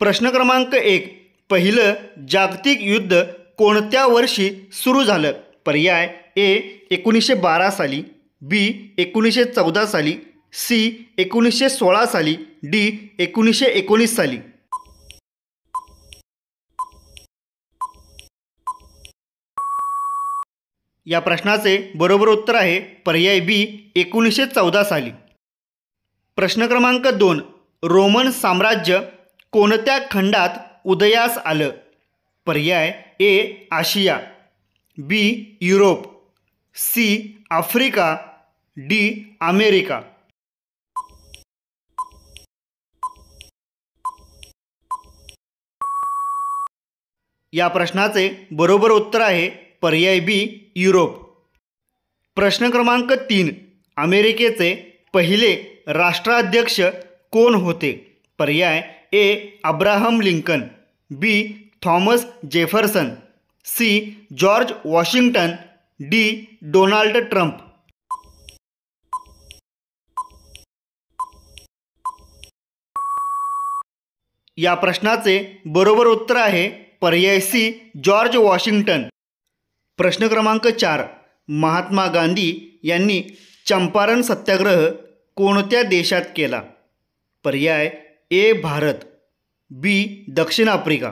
प्रश्न क्रमांक 1. पहिलं जागतिक युद्ध कोणत्या वर्षी सुरू झालं? पर्याय ए 1912 साली, बी 1914 साली, सी 1916 साली, डी 1919 साली. या प्रश्नाचे बरोबर उत्तर आहे पर्याय बी 1914 साली. प्रश्न क्रमांक 2. रोमन साम्राज्य कोणत्या खंडात उदयास आलं? पर्याय A Asia, B Europe, C Africa, D America. या प्रश्नाचे बरोबर उत्तर आहे पर्याय बी युरोप. प्रश्न क्रमांक 3. अमेरिकेचे पहिले राष्ट्राध्यक्ष कोण होते? पर्याय A Abraham Lincoln, B Thomas Jefferson, C George Washington, D Donald Trump. या प्रश्नाचे बरोबर उत्तर आहे पर्याय सी जॉर्ज वॉशिंग्टन. प्रश्न क्रमांक 4. महात्मा गांधी यांनी चंपारण सत्याग्रह कोणत्या देशात केला? पर्याय ए भारत, बी दक्षिण Africa,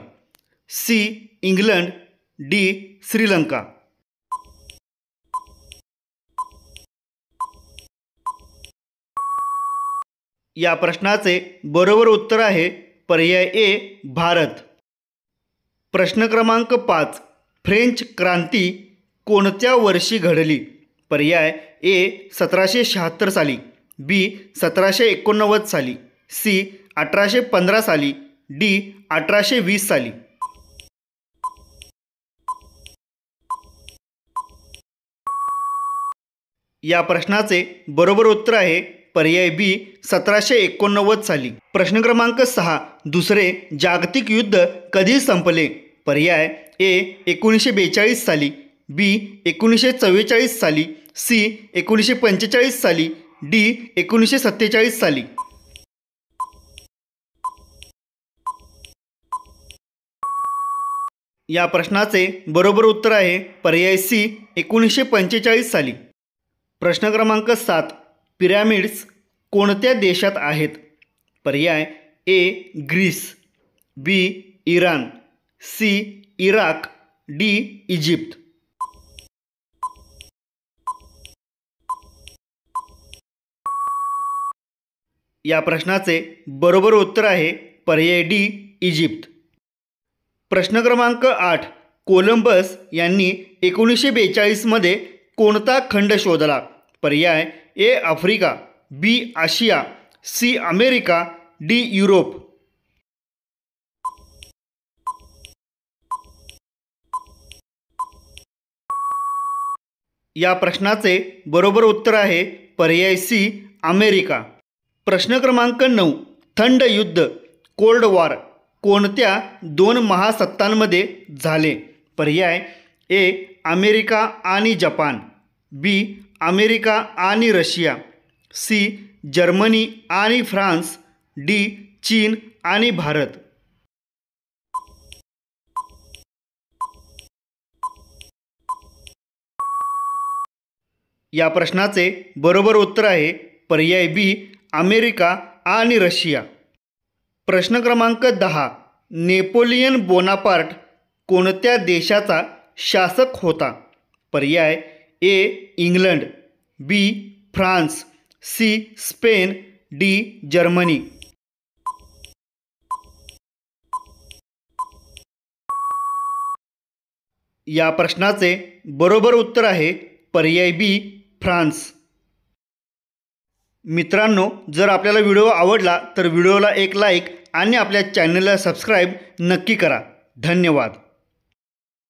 C England, D Sri Lanka. या प्रश्नाचे बरोबर उत्तर आहे पर्याय ए भारत. प्रश्न क्रमांक 5. फ्रेंच क्रांती कोणत्या वर्षी घडली? पर्याय ए 1776 साली, बी 1789 साली, सी 1815 साली, डी 1820 साली. या प्रश्नाचे बरोबर उत्तर आहे पर्याय बी 1789 साली. प्रश्न क्रमांक 6. दुसरे जागतिक युद्ध कधी संपले? पर्याय ए 1942 साली, बी 1944 साली, सी 1945 साली, डी 1947 साली. या प्रश्नाचे बरोबर उत्तर आहे पर्याय सी 1945 साली. प्रश्न क्रमांक 7. पिरॅमिड्स कोणत्या देशात आहेत? पर्याय A Greece, B Iran, C Iraq, D Egypt. या प्रश्नाचे बरोबर उत्तर आहे पर्याय डी इजिप्त. प्रश्न क्रमांक 8. कोलंबस यांनी 1942 मध्ये कोणता खंड शोधला? पर्याय ए आफ्रिका, बी आशिया, सी अमेरिका, डी युरोप. या प्रश्नाचे बरोबर उत्तर आहे पर्याय सी अमेरिका. प्रश्न क्रमांक 9. थंड युद्ध कोल्ड वॉर कोणत्या दोन महासत्तांमध्ये झाले? पर्याय ए अमेरिका आणि जपान, बी अमेरिका आणि रशिया, सी जर्मनी आणि फ्रान्स, डी चीन आणि भारत. या प्रश्नाचे बरोबर उत्तर आहे पर्याय बी अमेरिका आणि रशिया. प्रश्न क्रमांक 10. नेपोलियन बोनापार्ट कोणत्या देशाचा शासक होता? पर्याय A England, B France, C Spain, D Germany. या प्रश्नाचे बरोबर उत्तर आहे पर्याय बी फ्रान्स. मित्रांनो, जर आपल्याला व्हिडिओ आवडला तर व्हिडिओला एक लाईक आणि आपल्या चॅनलला सबस्क्राईब नक्की करा. धन्यवाद.